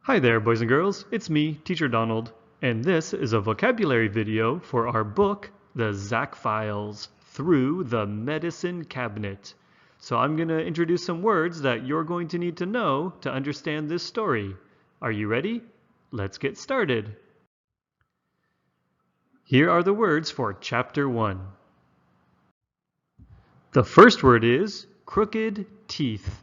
Hi there, boys and girls. It's me, Teacher Donald, and this is a vocabulary video for our book, The Zack Files, Through the Medicine Cabinet. So I'm going to introduce some words that you're going to need to know to understand this story. Are you ready? Let's get started. Here are the words for Chapter 1. The first word is crooked teeth.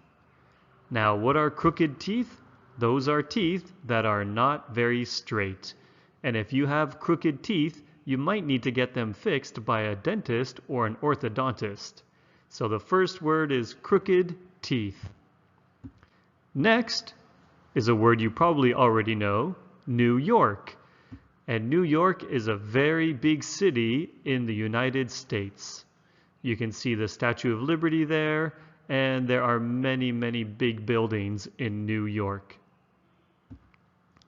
Now, what are crooked teeth? Those are teeth that are not very straight. And if you have crooked teeth, you might need to get them fixed by a dentist or an orthodontist. So the first word is crooked teeth. Next is a word you probably already know, New York. And New York is a very big city in the United States. You can see the Statue of Liberty there, and there are many, many big buildings in New York.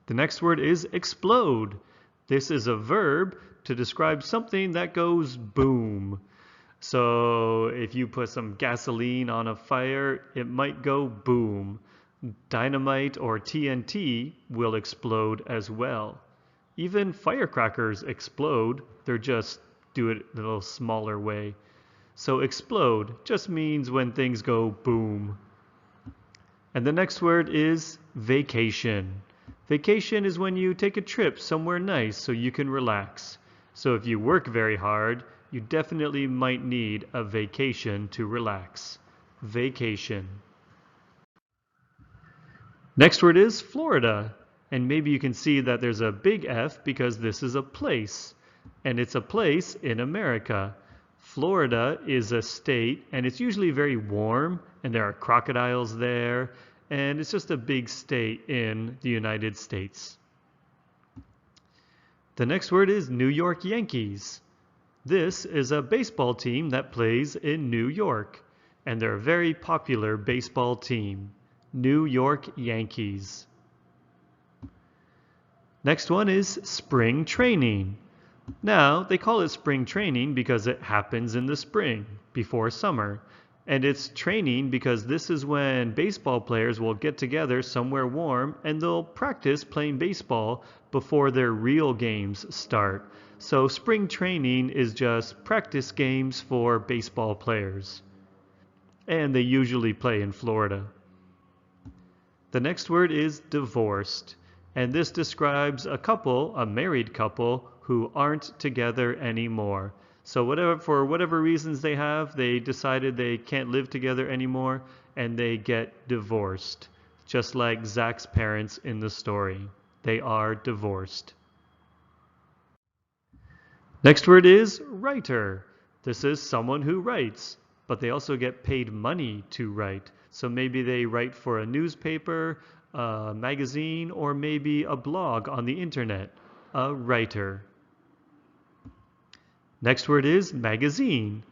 The next word is explode. This is a verb to describe something that goes boom. So if you put some gasoline on a fire, it might go boom. Dynamite or TNT will explode as well. Even firecrackers explode, they're just do it in a little smaller way. So explode just means when things go boom. And the next word is vacation. Vacation is when you take a trip somewhere nice so you can relax. So if you work very hard, you definitely might need a vacation to relax. Vacation. Next word is Florida. And maybe you can see that there's a big F because this is a place. And it's a place in America. Florida is a state, and it's usually very warm, and there are crocodiles there, and it's just a big state in the United States. The next word is New York Yankees. This is a baseball team that plays in New York, and they're a very popular baseball team. New York Yankees. Next one is spring training. Now, they call it spring training because it happens in the spring, before summer. And it's training because this is when baseball players will get together somewhere warm and they'll practice playing baseball before their real games start. So spring training is just practice games for baseball players. And they usually play in Florida. The next word is divorced. And this describes a couple, a married couple, who aren't together anymore. So for whatever reasons they have, they decided they can't live together anymore, and they get divorced. Just like Zack's parents in the story. They are divorced. Next word is writer. This is someone who writes, but they also get paid money to write. So maybe they write for a newspaper, a magazine, or maybe a blog on the internet. A writer. Next word is magazine.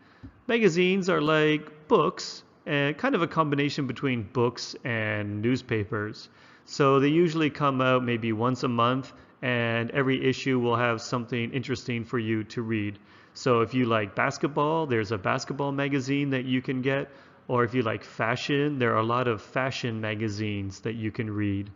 Magazines are like books, and kind of a combination between books and newspapers. So they usually come out maybe once a month, and every issue will have something interesting for you to read. So if you like basketball, there's a basketball magazine that you can get. Or if you like fashion, there are a lot of fashion magazines that you can read.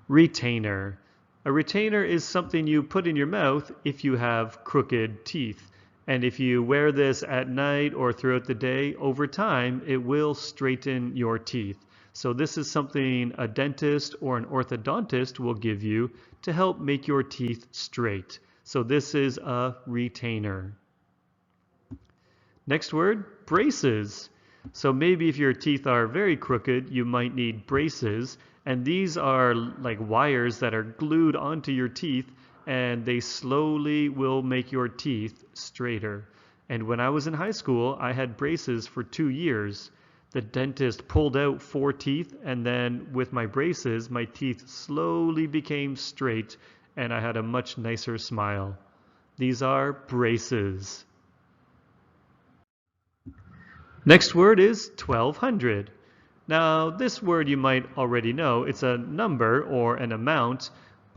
Retainer. A retainer is something you put in your mouth if you have crooked teeth. And if you wear this at night or throughout the day, over time, it will straighten your teeth. So this is something a dentist or an orthodontist will give you to help make your teeth straight. So this is a retainer. Next word, braces. So maybe if your teeth are very crooked, you might need braces. And these are like wires that are glued onto your teeth, and they slowly will make your teeth straighter. And when I was in high school, I had braces for 2 years. The dentist pulled out 4 teeth, and then with my braces, my teeth slowly became straight, and I had a much nicer smile. These are braces. Next word is 1200. Now, this word you might already know. It's a number or an amount,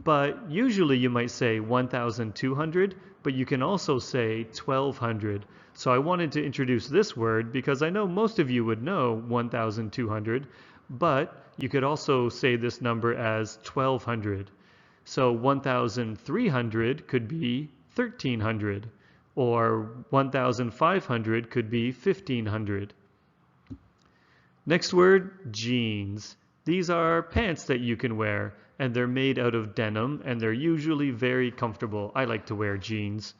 but usually you might say 1,200, but you can also say 1,200. So I wanted to introduce this word because I know most of you would know 1,200, but you could also say this number as 1200. So 1300 could be 1300, or 1500 could be 1500. Next word, jeans. These are pants that you can wear, and they're made out of denim, and they're usually very comfortable. I like to wear jeans.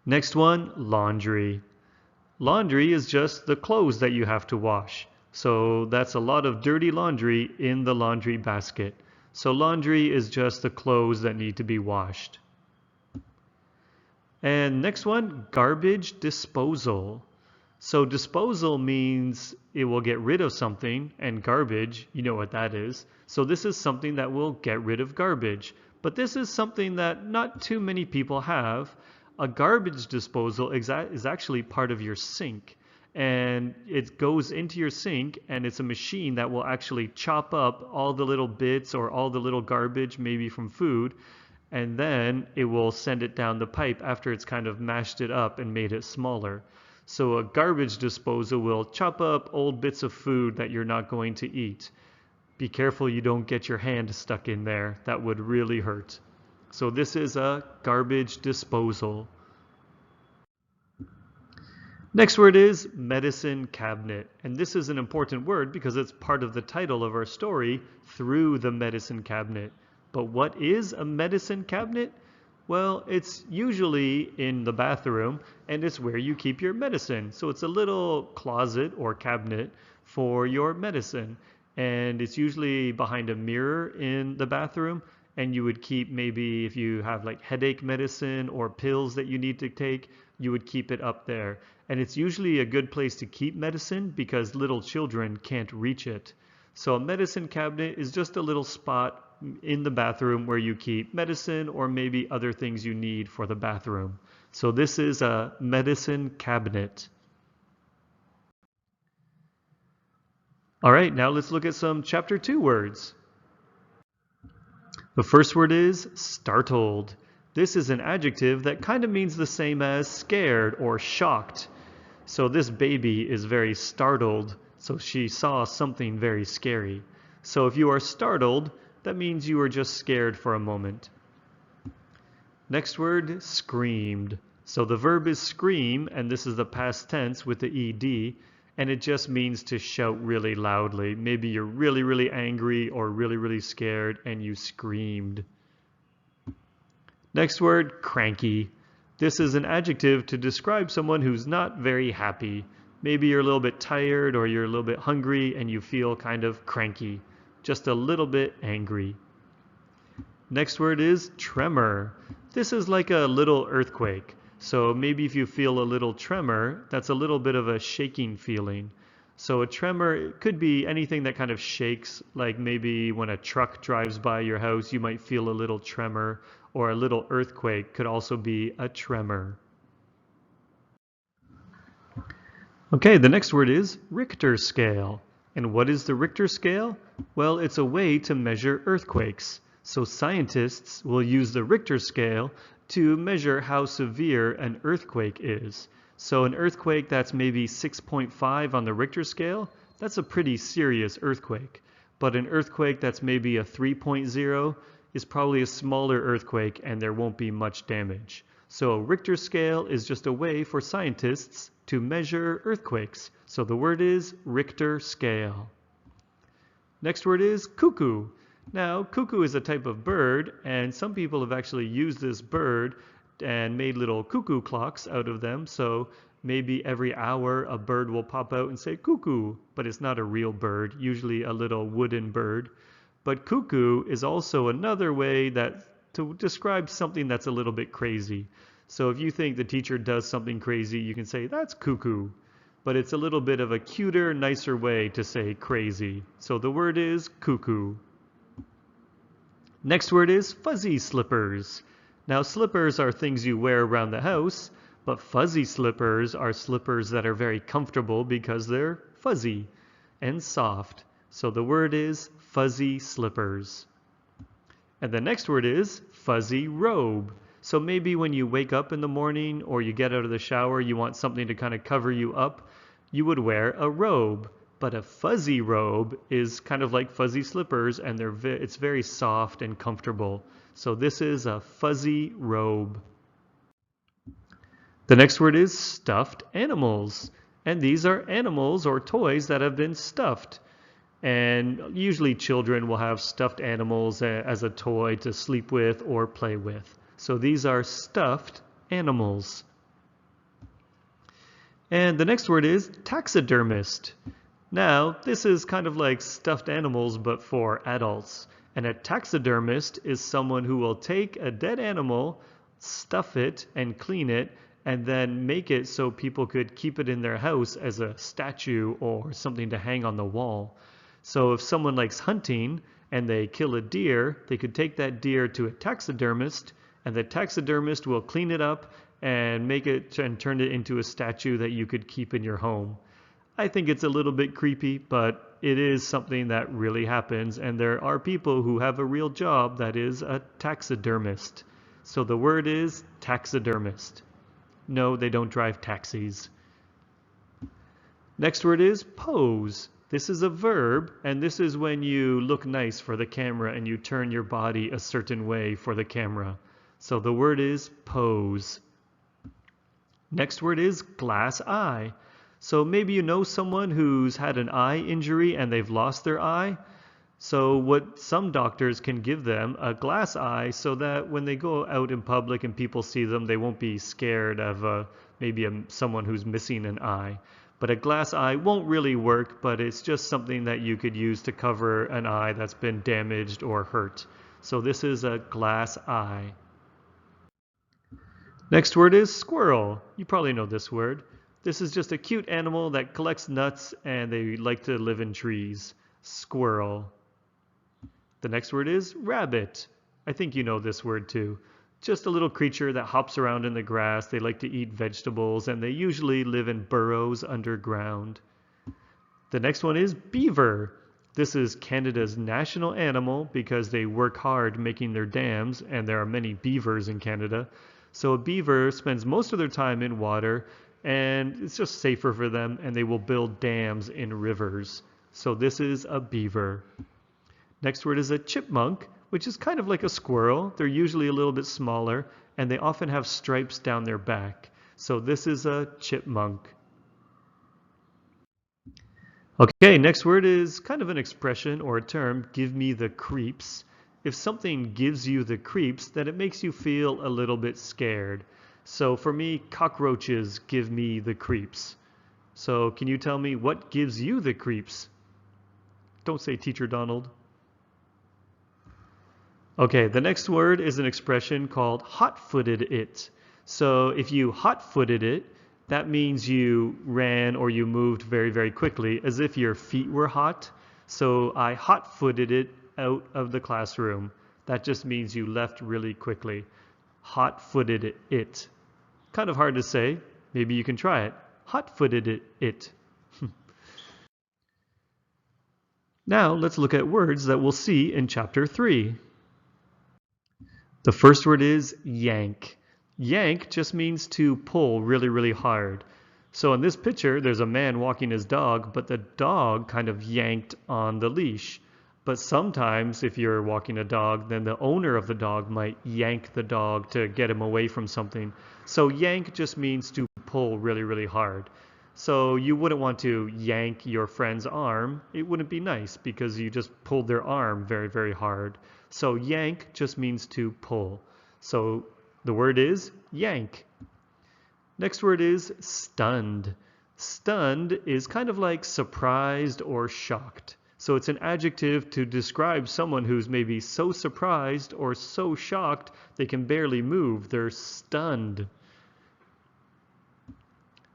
Next one, laundry. Laundry is just the clothes that you have to wash. So that's a lot of dirty laundry in the laundry basket. So laundry is just the clothes that need to be washed. And next one, garbage disposal. So disposal means it will get rid of something, and garbage, you know what that is. So this is something that will get rid of garbage. But this is something that not too many people have. A garbage disposal is actually part of your sink. And it goes into your sink, and it's a machine that will actually chop up all the little bits or all the little garbage, maybe from food, and then it will send it down the pipe after it's kind of mashed it up and made it smaller. So a garbage disposal will chop up old bits of food that you're not going to eat. Be careful you don't get your hand stuck in there. That would really hurt. So this is a garbage disposal. Next word is medicine cabinet. And this is an important word because it's part of the title of our story, Through the Medicine Cabinet. But what is a medicine cabinet? Well, it's usually in the bathroom, and it's where you keep your medicine. So it's a little closet or cabinet for your medicine. And it's usually behind a mirror in the bathroom. And you would keep, maybe if you have like headache medicine or pills that you need to take, you would keep it up there. And it's usually a good place to keep medicine because little children can't reach it. So a medicine cabinet is just a little spot in the bathroom where you keep medicine or maybe other things you need for the bathroom. So this is a medicine cabinet. All right, now let's look at some chapter 2 words. The first word is startled. This is an adjective that kind of means the same as scared or shocked. So this baby is very startled, so she saw something very scary. So if you are startled, that means you were just scared for a moment. Next word, screamed. So the verb is scream, and this is the past tense with the ed, and it just means to shout really loudly. Maybe you're really, really angry or really, really scared, and you screamed. Next word, cranky. This is an adjective to describe someone who's not very happy. Maybe you're a little bit tired or you're a little bit hungry and you feel kind of cranky. Just a little bit angry. Next word is tremor. This is like a little earthquake. So maybe if you feel a little tremor, that's a little bit of a shaking feeling. So a tremor could be anything that kind of shakes, like maybe when a truck drives by your house, you might feel a little tremor, or a little earthquake could also be a tremor. Okay, the next word is Richter scale. And what is the Richter scale? Well, it's a way to measure earthquakes. So scientists will use the Richter scale to measure how severe an earthquake is. So an earthquake that's maybe 6.5 on the Richter scale, that's a pretty serious earthquake. But an earthquake that's maybe a 3.0 is probably a smaller earthquake and there won't be much damage. So a Richter scale is just a way for scientists to measure earthquakes. So the word is Richter scale. Next word is cuckoo. Now, cuckoo is a type of bird, and some people have actually used this bird and made little cuckoo clocks out of them. So maybe every hour a bird will pop out and say cuckoo, but it's not a real bird, usually a little wooden bird. But cuckoo is also another way to describe something that's a little bit crazy. So if you think the teacher does something crazy, you can say, that's cuckoo. But it's a little bit of a cuter, nicer way to say crazy. So the word is cuckoo. Next word is fuzzy slippers. Now slippers are things you wear around the house, but fuzzy slippers are slippers that are very comfortable because they're fuzzy and soft. So the word is fuzzy slippers. And the next word is fuzzy robe. So maybe when you wake up in the morning or you get out of the shower, you want something to kind of cover you up, you would wear a robe. But a fuzzy robe is kind of like fuzzy slippers, and it's very soft and comfortable. So this is a fuzzy robe. The next word is stuffed animals. And these are animals or toys that have been stuffed. And usually children will have stuffed animals as a toy to sleep with or play with. So these are stuffed animals. And the next word is taxidermist. Now, this is kind of like stuffed animals, but for adults. And a taxidermist is someone who will take a dead animal, stuff it, and clean it, and then make it so people could keep it in their house as a statue or something to hang on the wall. So if someone likes hunting and they kill a deer, they could take that deer to a taxidermist, and the taxidermist will clean it up and make it and turn it into a statue that you could keep in your home. I think it's a little bit creepy, but it is something that really happens, and there are people who have a real job that is a taxidermist. So the word is taxidermist. No, they don't drive taxis. Next word is pose. This is a verb, and this is when you look nice for the camera and you turn your body a certain way for the camera. So the word is pose. Next word is glass eye. So maybe you know someone who's had an eye injury and they've lost their eye. So what some doctors can give them a glass eye so that when they go out in public and people see them, they won't be scared of someone who's missing an eye. But a glass eye won't really work, but it's just something that you could use to cover an eye that's been damaged or hurt. So this is a glass eye. Next word is squirrel. You probably know this word. This is just a cute animal that collects nuts and they like to live in trees. Squirrel. The next word is rabbit. I think you know this word too. Just a little creature that hops around in the grass. They like to eat vegetables and they usually live in burrows underground. The next one is beaver. This is Canada's national animal because they work hard making their dams, and there are many beavers in Canada. So a beaver spends most of their time in water, and it's just safer for them, and they will build dams in rivers. So this is a beaver. Next word is a chipmunk, which is kind of like a squirrel. They're usually a little bit smaller, and they often have stripes down their back. So this is a chipmunk. Okay, next word is kind of an expression or a term, give me the creeps. If something gives you the creeps, then it makes you feel a little bit scared. So for me, cockroaches give me the creeps. So can you tell me what gives you the creeps? Don't say Teacher Donald. Okay, the next word is an expression called hot-footed it. So if you hot-footed it, that means you ran or you moved very, very quickly as if your feet were hot. So I hot-footed it out of the classroom. That just means you left really quickly. Hot-footed it. Kind of hard to say. Maybe you can try it. Hot-footed it. Now let's look at words that we'll see in chapter 3. The first word is yank. Yank just means to pull really, really hard. So in this picture, there's a man walking his dog, but the dog kind of yanked on the leash. But sometimes if you're walking a dog, then the owner of the dog might yank the dog to get him away from something. So yank just means to pull really, really hard. So you wouldn't want to yank your friend's arm. It wouldn't be nice because you just pulled their arm very, very hard. So yank just means to pull. So the word is yank. Next word is stunned. Stunned is kind of like surprised or shocked. So it's an adjective to describe someone who's maybe so surprised or so shocked they can barely move. They're stunned.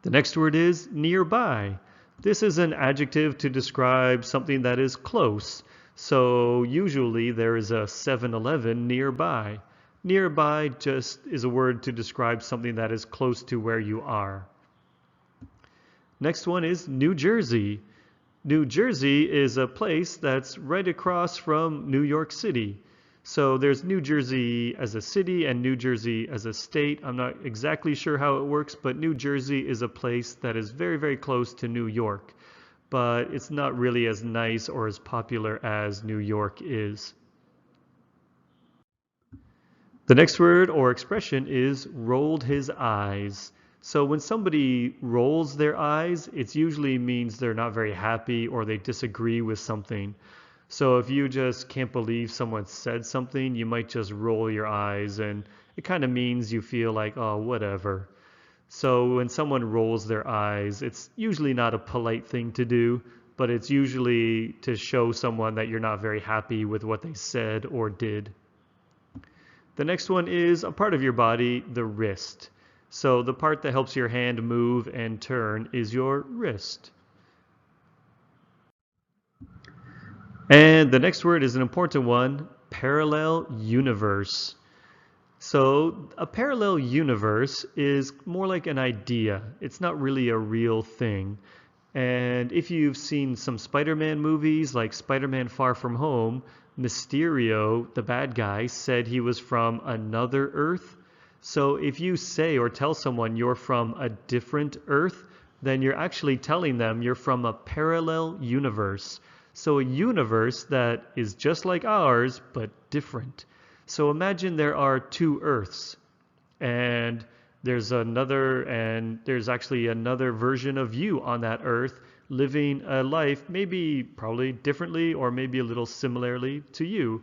The next word is nearby. This is an adjective to describe something that is close. So usually there is a 7-Eleven nearby. Nearby just is a word to describe something that is close to where you are. Next one is New Jersey. New Jersey is a place that's right across from New York City. So there's New Jersey as a city and New Jersey as a state. I'm not exactly sure how it works, but New Jersey is a place that is very, very close to New York. but it's not really as nice or as popular as New York is. The next word or expression is rolled his eyes. So when somebody rolls their eyes, it usually means they're not very happy or they disagree with something. So if you just can't believe someone said something, you might just roll your eyes, and it kind of means you feel like, oh, whatever. So when someone rolls their eyes, it's usually not a polite thing to do, but it's usually to show someone that you're not very happy with what they said or did. The next one is a part of your body, the wrist. So the part that helps your hand move and turn is your wrist. And the next word is an important one, parallel universe. So a parallel universe is more like an idea. It's not really a real thing. And if you've seen some Spider-Man movies like Spider-Man Far From Home, Mysterio, the bad guy, said he was from another Earth. So if you say or tell someone you're from a different Earth, then you're actually telling them you're from a parallel universe. So a universe that is just like ours, but different. So imagine there are two Earths, and there's actually another version of you on that Earth living a life maybe probably differently or maybe a little similarly to you.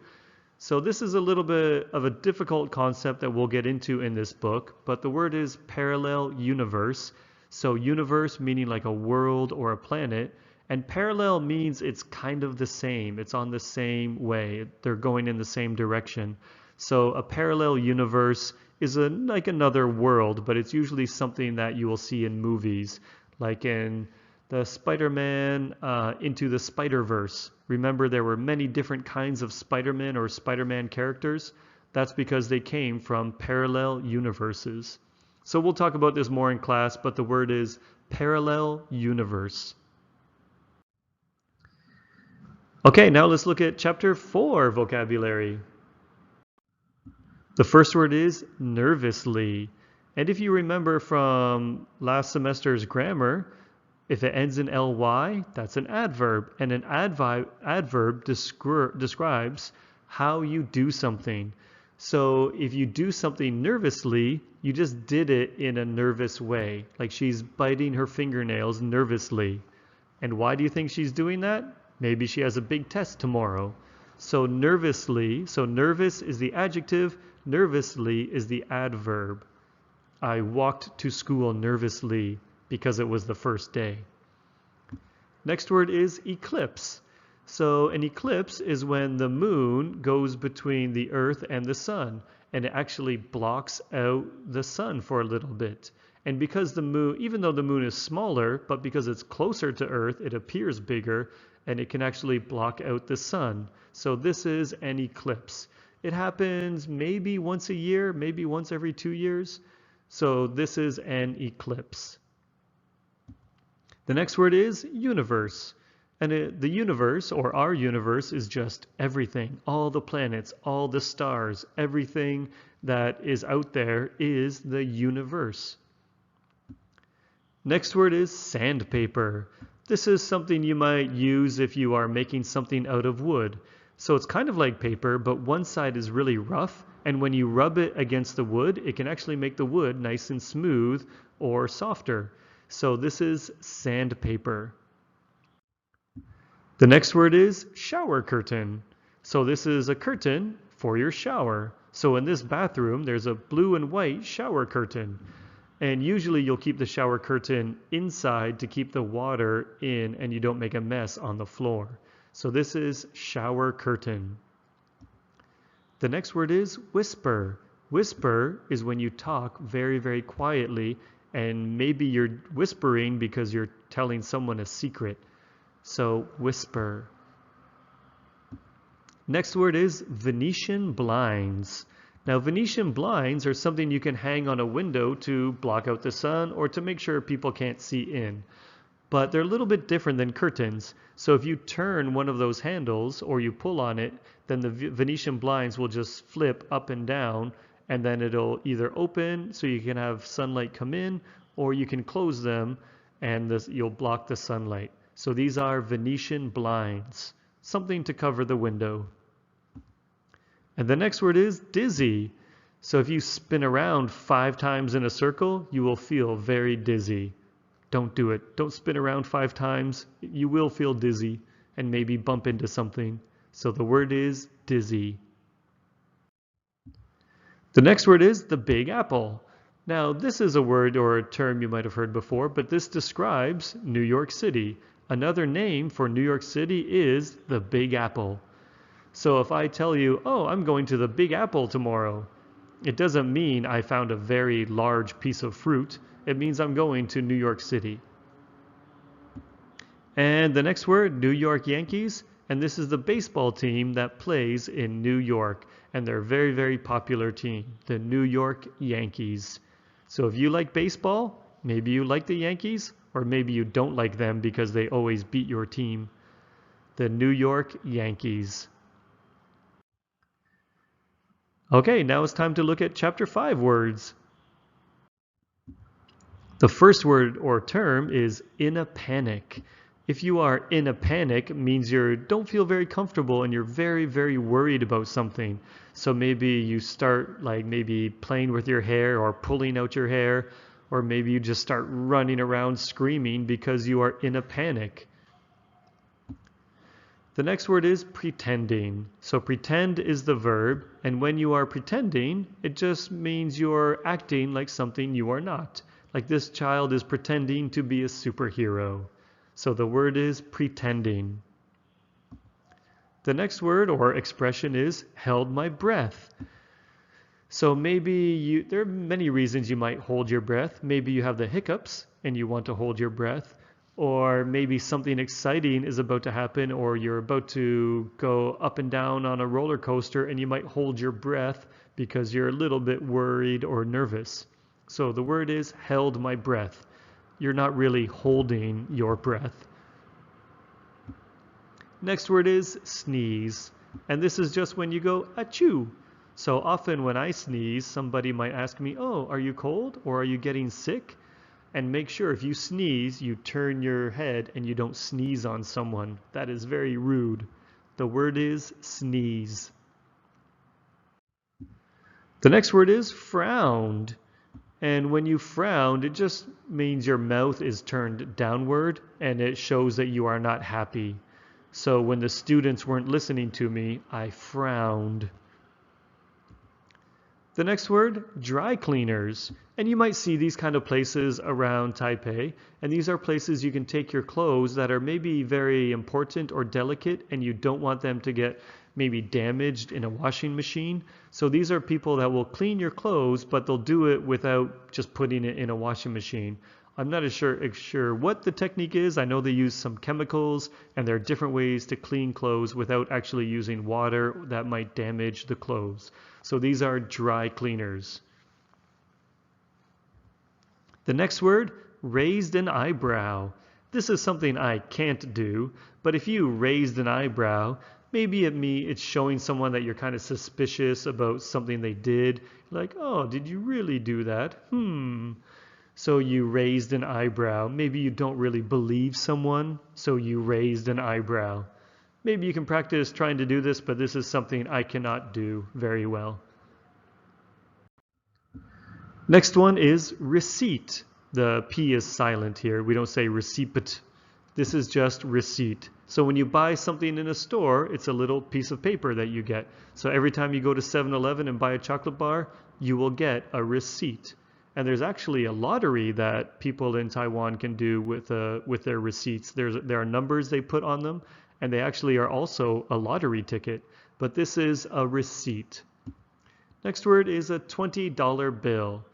So this is a little bit of a difficult concept that we'll get into in this book, but the word is parallel universe. So universe meaning like a world or a planet, and parallel means it's kind of the same. It's on the same way. They're going in the same direction. So a parallel universe is like another world, but it's usually something that you will see in movies, like in the Spider-Man Into the Spider-Verse. Remember, there were many different kinds of Spider-Man or Spider-Man characters. That's because they came from parallel universes. So we'll talk about this more in class, but the word is parallel universe. Okay, now let's look at chapter 4 vocabulary. The first word is nervously. And if you remember from last semester's grammar, if it ends in ly, that's an adverb. And an adverb describes how you do something. So if you do something nervously, you just did it in a nervous way. Like she's biting her fingernails nervously. And why do you think she's doing that? Maybe she has a big test tomorrow. So nervously, so nervous is the adjective, nervously is the adverb. I walked to school nervously because it was the first day. Next word is eclipse. So an eclipse is when the moon goes between the earth and the sun, and it actually blocks out the sun for a little bit. And because the moon, even though the moon is smaller, but because it's closer to earth, it appears bigger, and it can actually block out the sun. So this is an eclipse. It happens maybe once a year, maybe once every 2 years. So this is an eclipse. The next word is universe. And the universe, or our universe, is just everything. All the planets, all the stars, everything that is out there is the universe. Next word is sandpaper. This is something you might use if you are making something out of wood. So it's kind of like paper, but one side is really rough, and when you rub it against the wood, it can actually make the wood nice and smooth or softer. So this is sandpaper. The next word is shower curtain. So this is a curtain for your shower. So in this bathroom, there's a blue and white shower curtain. And usually you'll keep the shower curtain inside to keep the water in and you don't make a mess on the floor. So this is shower curtain. The next word is whisper. Whisper is when you talk very, very quietly, and maybe you're whispering because you're telling someone a secret. So whisper. Next word is Venetian blinds. Now Venetian blinds are something you can hang on a window to block out the sun or to make sure people can't see in. But they're a little bit different than curtains. So if you turn one of those handles or you pull on it, then the Venetian blinds will just flip up and down, and then it'll either open so you can have sunlight come in, or you can close them and you'll block the sunlight. So these are Venetian blinds, something to cover the window. And the next word is dizzy. So if you spin around 5 times in a circle, you will feel very dizzy. Don't do it. Don't spin around 5 times. You will feel dizzy and maybe bump into something. So the word is dizzy. The next word is the Big Apple. Now, this is a word or a term you might have heard before, but this describes New York City. Another name for New York City is the Big Apple. So if I tell you, oh, I'm going to the Big Apple tomorrow, it doesn't mean I found a very large piece of fruit. It means I'm going to New York City. And the next word, New York Yankees. And this is the baseball team that plays in New York. And they're a very, very popular team, the New York Yankees. So if you like baseball, maybe you like the Yankees, or maybe you don't like them because they always beat your team. The New York Yankees. Okay, now it's time to look at Chapter 5 words. The first word or term is in a panic. If you are in a panic, it means you don't feel very comfortable and you're very, very worried about something. So maybe you start maybe playing with your hair or pulling out your hair, or maybe you just start running around screaming because you are in a panic. The next word is pretending. So pretend is the verb, and when you are pretending, it just means you're acting like something you are not. Like this child is pretending to be a superhero. So the word is pretending. The next word or expression is held my breath. So maybe there are many reasons you might hold your breath. Maybe you have the hiccups and you want to hold your breath. Or maybe something exciting is about to happen, or you're about to go up and down on a roller coaster and you might hold your breath because you're a little bit worried or nervous. So the word is held my breath. You're not really holding your breath. Next word is sneeze. And this is just when you go achoo. So often when I sneeze, somebody might ask me, oh, are you cold or are you getting sick? And make sure if you sneeze, you turn your head and you don't sneeze on someone. That is very rude. The word is sneeze. The next word is frowned. And when you frown, it just means your mouth is turned downward and it shows that you are not happy. So when the students weren't listening to me, I frowned. The next word, dry cleaners. And you might see these kind of places around Taipei. And these are places you can take your clothes that are maybe very important or delicate and you don't want them to get maybe damaged in a washing machine. So these are people that will clean your clothes, but they'll do it without just putting it in a washing machine. I'm not sure what the technique is. I know they use some chemicals and there are different ways to clean clothes without actually using water that might damage the clothes. So these are dry cleaners. The next word, raised an eyebrow. This is something I can't do, but if you raised an eyebrow, maybe it's showing someone that you're kind of suspicious about something they did. Like, oh, did you really do that? So you raised an eyebrow. Maybe you don't really believe someone, so you raised an eyebrow. Maybe you can practice trying to do this, but this is something I cannot do very well. Next one is receipt. The P is silent here. We don't say receipt. This is just receipt. So when you buy something in a store, it's a little piece of paper that you get. So every time you go to 7-Eleven and buy a chocolate bar, you will get a receipt. And there's actually a lottery that people in Taiwan can do with their receipts. There are numbers they put on them, and they actually are also a lottery ticket. But this is a receipt. Next word is a $20 bill.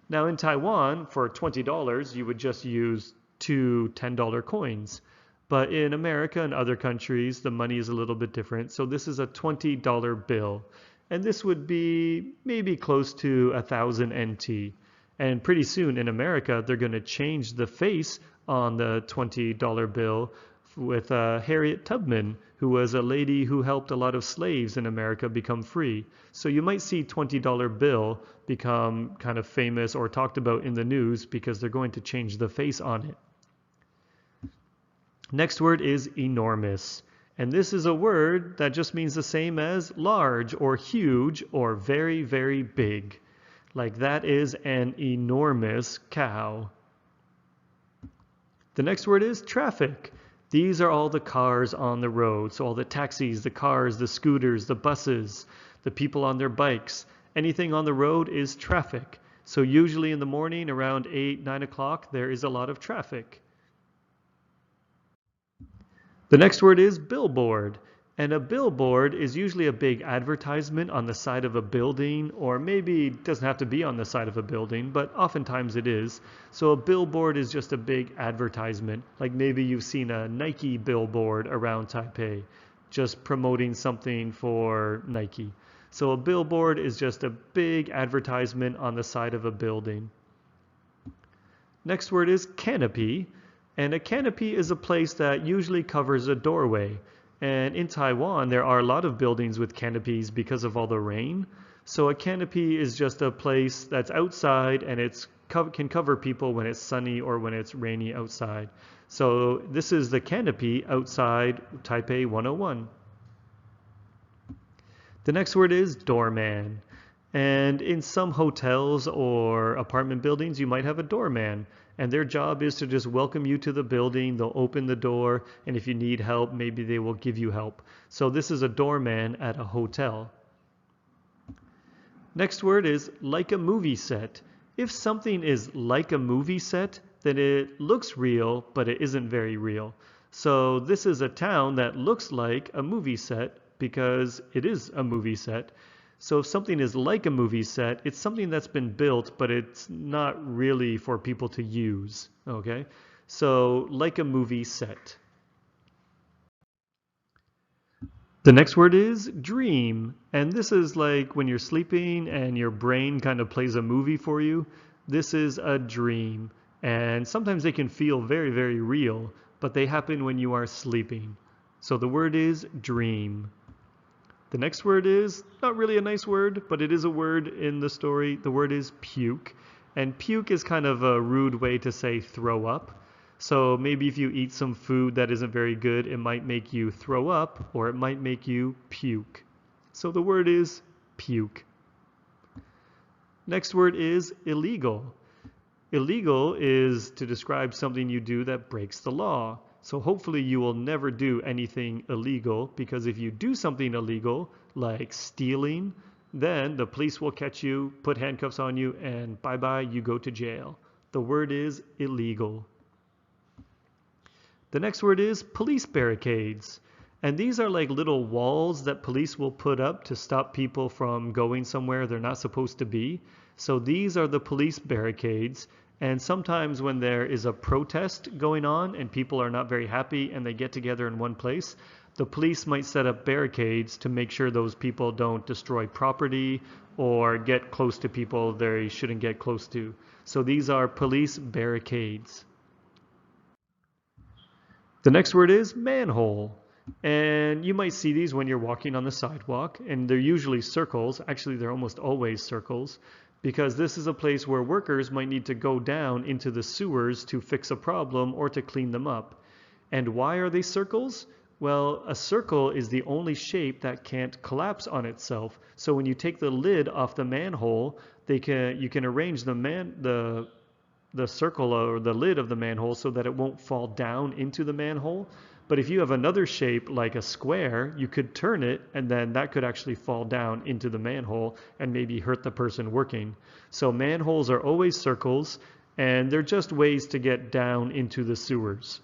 Now in Taiwan, for $20, you would just use 2 $10 coins. But in America and other countries, the money is a little bit different. So this is a $20 bill. And this would be maybe close to 1,000 NT. And pretty soon in America, they're going to change the face on the $20 bill with Harriet Tubman, who was a lady who helped a lot of slaves in America become free. So you might see $20 bill become kind of famous or talked about in the news because they're going to change the face on it. Next word is enormous. And this is a word that just means the same as large or huge or very, very big. Like that is an enormous cow. The next word is traffic. These are all the cars on the road. So all the taxis, the cars, the scooters, the buses, the people on their bikes. Anything on the road is traffic. So usually in the morning around 8, 9 o'clock, there is a lot of traffic. The next word is billboard. And a billboard is usually a big advertisement on the side of a building, or maybe it doesn't have to be on the side of a building, but oftentimes it is. So a billboard is just a big advertisement. Like maybe you've seen a Nike billboard around Taipei, just promoting something for Nike. So a billboard is just a big advertisement on the side of a building. Next word is canopy. And a canopy is a place that usually covers a doorway. And in Taiwan, there are a lot of buildings with canopies because of all the rain. So a canopy is just a place that's outside and it can cover people when it's sunny or when it's rainy outside. So this is the canopy outside Taipei 101. The next word is doorman. And in some hotels or apartment buildings, you might have a doorman. And their job is to just welcome you to the building. They'll open the door, and if you need help, maybe they will give you help. So this is a doorman at a hotel. Next word is like a movie set. If something is like a movie set, then it looks real, but it isn't very real. So this is a town that looks like a movie set because it is a movie set. So if something is like a movie set, it's something that's been built, but it's not really for people to use, okay? So like a movie set. The next word is dream. And this is like when you're sleeping and your brain kind of plays a movie for you. This is a dream. And sometimes they can feel very, very real, but they happen when you are sleeping. So the word is dream. The next word is not really a nice word, but it is a word in the story. The word is puke. And puke is kind of a rude way to say throw up. So maybe if you eat some food that isn't very good, it might make you throw up or it might make you puke. So the word is puke. Next word is illegal. Illegal is to describe something you do that breaks the law. So hopefully you will never do anything illegal, because if you do something illegal, like stealing, then the police will catch you, put handcuffs on you, and bye-bye, you go to jail. The word is illegal. The next word is police barricades. And these are like little walls that police will put up to stop people from going somewhere they're not supposed to be. So these are the police barricades. And sometimes when there is a protest going on and people are not very happy and they get together in one place, the police might set up barricades to make sure those people don't destroy property or get close to people they shouldn't get close to. So these are police barricades. The next word is manhole. And you might see these when you're walking on the sidewalk, and they're usually circles. Actually, they're almost always circles, because this is a place where workers might need to go down into the sewers to fix a problem or to clean them up. And why are they circles? Well, a circle is the only shape that can't collapse on itself. So when you take the lid off the manhole, you can arrange the circle or the lid of the manhole so that it won't fall down into the manhole. But if you have another shape like a square, you could turn it and then that could actually fall down into the manhole and maybe hurt the person working. So manholes are always circles, and they're just ways to get down into the sewers.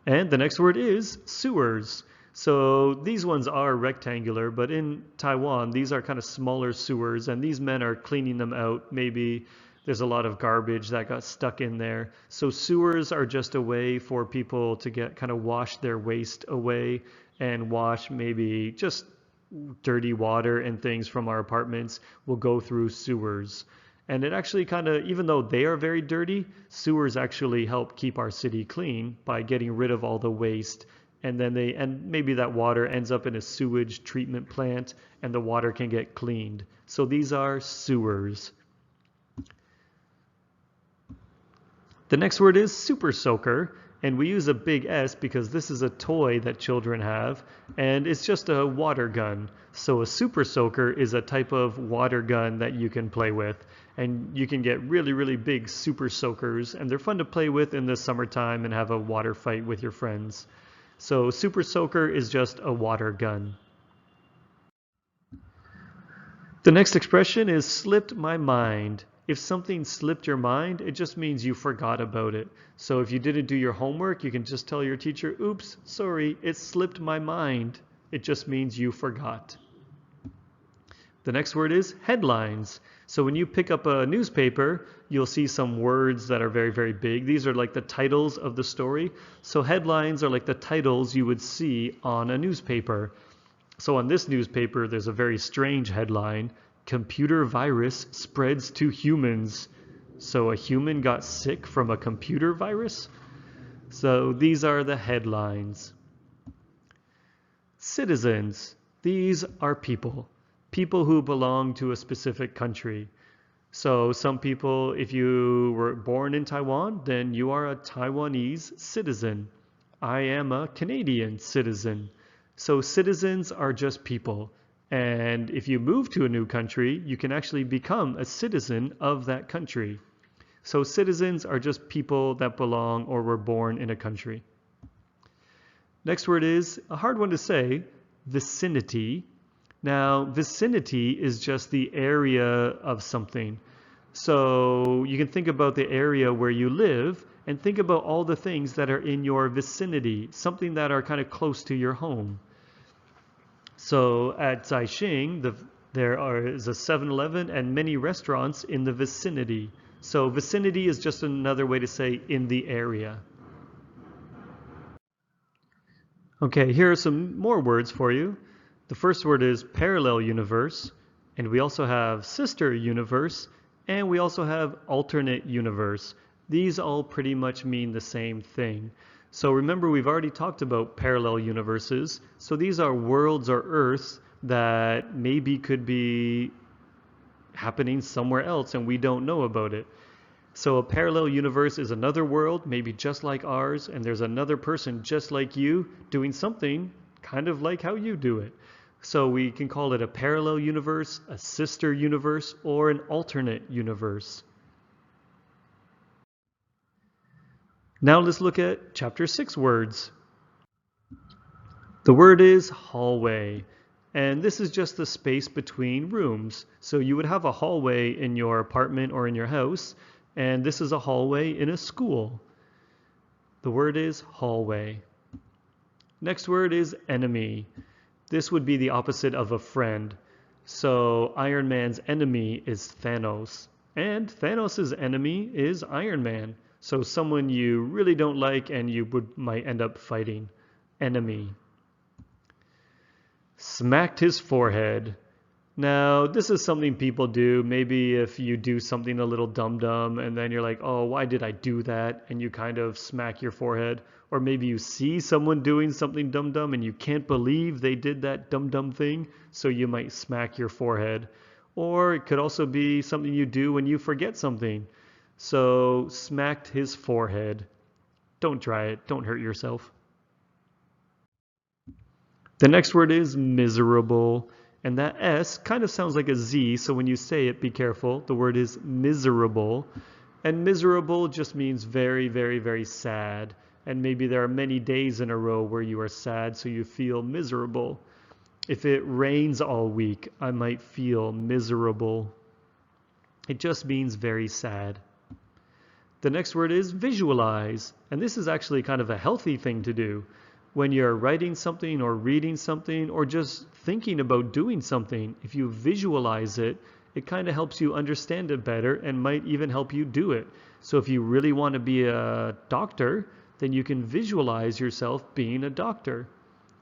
And the next word is sewers. So these ones are rectangular, but in Taiwan, these are kind of smaller sewers, and these men are cleaning them out. Maybe there's a lot of garbage that got stuck in there. So sewers are just a way for people to get kind of wash their waste away and wash maybe just dirty water and things from our apartments will go through sewers. And it actually kind of, even though they are very dirty, sewers actually help keep our city clean by getting rid of all the waste. And then maybe that water ends up in a sewage treatment plant and the water can get cleaned. So these are sewers. The next word is super soaker. And we use a big S because this is a toy that children have, and it's just a water gun. So a super soaker is a type of water gun that you can play with. And you can get really, really big super soakers, and they're fun to play with in the summertime and have a water fight with your friends. So super soaker is just a water gun. The next expression is slipped my mind. If something slipped your mind, it just means you forgot about it. So if you didn't do your homework, you can just tell your teacher, oops, sorry, it slipped my mind. It just means you forgot. The next word is headlines. So when you pick up a newspaper, you'll see some words that are very, very big. These are like the titles of the story. So headlines are like the titles you would see on a newspaper. So on this newspaper, there's a very strange headline. Computer virus spreads to humans. So a human got sick from a computer virus? So these are the headlines. Citizens. These are people. People who belong to a specific country. So some people, if you were born in Taiwan, then you are a Taiwanese citizen. I am a Canadian citizen. So citizens are just people. And if you move to a new country, you can actually become a citizen of that country. So citizens are just people that belong or were born in a country. Next word is a hard one to say, vicinity. Now, vicinity is just the area of something. So you can think about the area where you live and think about all the things that are in your vicinity, something that are kind of close to your home. So at Zaixing, there is a 7-Eleven and many restaurants in the vicinity. So vicinity is just another way to say in the area. Okay, here are some more words for you. The first word is parallel universe, and we also have sister universe, and we also have alternate universe. These all pretty much mean the same thing. So remember, we've already talked about parallel universes. So these are worlds or Earths that maybe could be happening somewhere else and we don't know about it. So a parallel universe is another world, maybe just like ours, and there's another person just like you doing something kind of like how you do it. So we can call it a parallel universe, a sister universe, or an alternate universe. Now let's look at chapter 6 words. The word is hallway, and this is just the space between rooms. So you would have a hallway in your apartment or in your house, and this is a hallway in a school. The word is hallway. Next word is enemy. This would be the opposite of a friend. So Iron Man's enemy is Thanos, and Thanos' enemy is Iron Man. So someone you really don't like and you might end up fighting. Enemy. Smacked his forehead. Now, this is something people do. Maybe if you do something a little dumb and then you're like, oh, why did I do that? And you kind of smack your forehead. Or maybe you see someone doing something dumb and you can't believe they did that dumb thing, so you might smack your forehead. Or it could also be something you do when you forget something. So, smacked his forehead. Don't try it. Don't hurt yourself. The next word is miserable. And that S kind of sounds like a Z, so when you say it, be careful. The word is miserable. And miserable just means very, very, very sad. And maybe there are many days in a row where you are sad, so you feel miserable. If it rains all week, I might feel miserable. It just means very sad. The next word is visualize, and this is actually kind of a healthy thing to do. When you're writing something or reading something or just thinking about doing something, if you visualize it, it kind of helps you understand it better and might even help you do it. So if you really want to be a doctor, then you can visualize yourself being a doctor.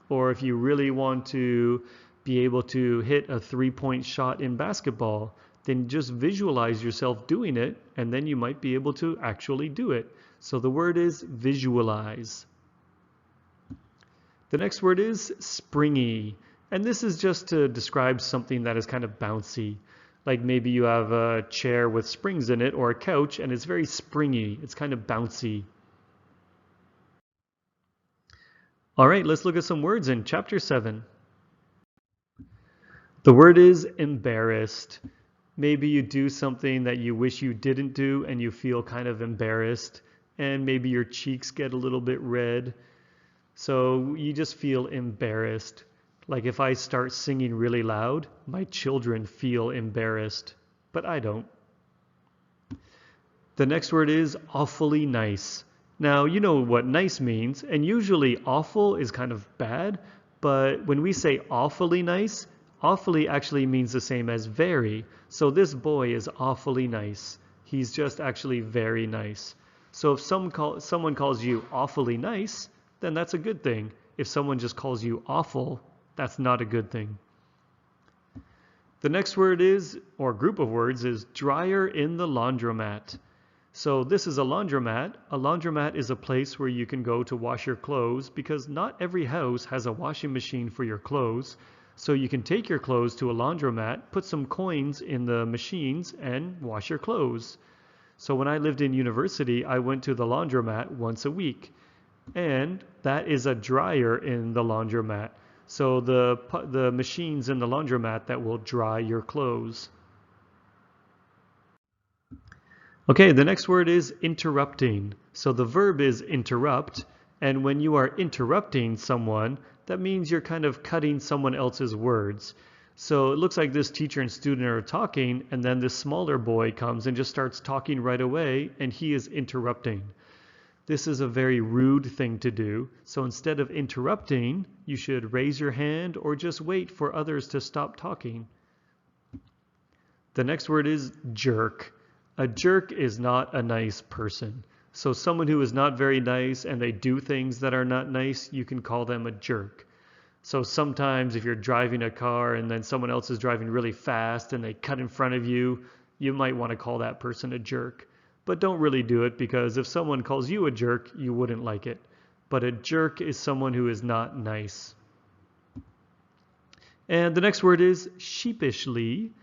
Or if you really want to be able to hit a 3-point shot in basketball, then just visualize yourself doing it, and then you might be able to actually do it. So the word is visualize. The next word is springy, and this is just to describe something that is kind of bouncy. Like maybe you have a chair with springs in it or a couch and it's very springy, it's kind of bouncy. All right, let's look at some words in chapter 7. The word is embarrassed. Maybe you do something that you wish you didn't do and you feel kind of embarrassed, and maybe your cheeks get a little bit red. So you just feel embarrassed. Like if I start singing really loud, my children feel embarrassed, but I don't. The next word is awfully nice. Now, you know what nice means, and usually awful is kind of bad, but when we say awfully nice, awfully actually means the same as very. So this boy is awfully nice. He's just actually very nice. So if someone calls you awfully nice, then that's a good thing. If someone just calls you awful, that's not a good thing. The next word is, or group of words, is dryer in the laundromat. So this is a laundromat. A laundromat is a place where you can go to wash your clothes because not every house has a washing machine for your clothes. So you can take your clothes to a laundromat, put some coins in the machines, and wash your clothes. So when I lived in university, I went to the laundromat once a week. And that is a dryer in the laundromat. So the machines in the laundromat that will dry your clothes. Okay, the next word is interrupting. So the verb is interrupt, and when you are interrupting someone, that means you're kind of cutting someone else's words. So it looks like this teacher and student are talking, and then this smaller boy comes and just starts talking right away, and he is interrupting. This is a very rude thing to do. So instead of interrupting, you should raise your hand or just wait for others to stop talking. The next word is jerk. A jerk is not a nice person. So someone who is not very nice and they do things that are not nice, you can call them a jerk. So sometimes if you're driving a car and then someone else is driving really fast and they cut in front of you, you might want to call that person a jerk. But don't really do it because if someone calls you a jerk, you wouldn't like it. But a jerk is someone who is not nice. And the next word is sheepishly.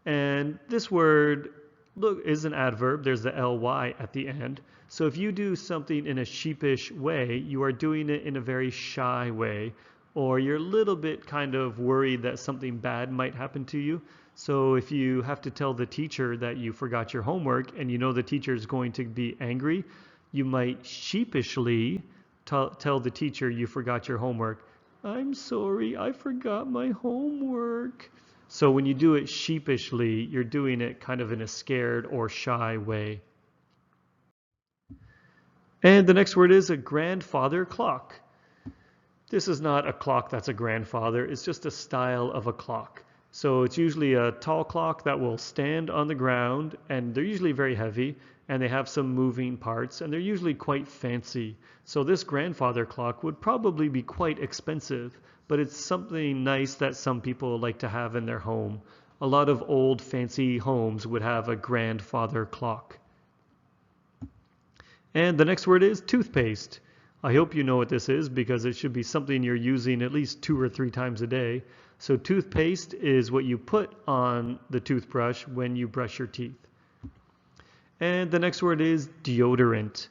And this word is an adverb. There's the ly at the end. So if you do something in a sheepish way, you are doing it in a very shy way, or you're a little bit kind of worried that something bad might happen to you. So if you have to tell the teacher that you forgot your homework and you know the teacher is going to be angry, you might sheepishly tell the teacher you forgot your homework. I'm sorry, I forgot my homework. So when you do it sheepishly, you're doing it kind of in a scared or shy way. And the next word is a grandfather clock. This is not a clock that's a grandfather, it's just a style of a clock. So it's usually a tall clock that will stand on the ground, and they're usually very heavy, and they have some moving parts, and they're usually quite fancy. So this grandfather clock would probably be quite expensive, but it's something nice that some people like to have in their home. A lot of old fancy homes would have a grandfather clock. And the next word is toothpaste. I hope you know what this is because it should be something you're using at least 2 or 3 times a day. So toothpaste is what you put on the toothbrush when you brush your teeth. And the next word is deodorant.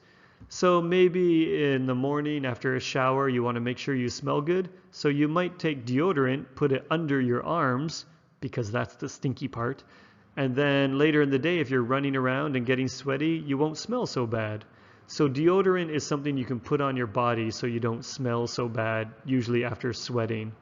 So maybe in the morning after a shower you want to make sure you smell good. So you might take deodorant, put it under your arms because that's the stinky part. And then later in the day if you're running around and getting sweaty, you won't smell so bad. So deodorant is something you can put on your body so you don't smell so bad, usually after sweating.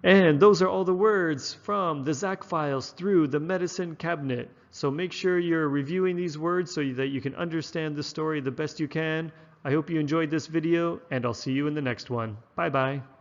And those are all the words from the Zack files through the medicine cabinet. So make sure you're reviewing these words so that you can understand the story the best you can. I hope you enjoyed this video, and I'll see you in the next one. Bye-bye.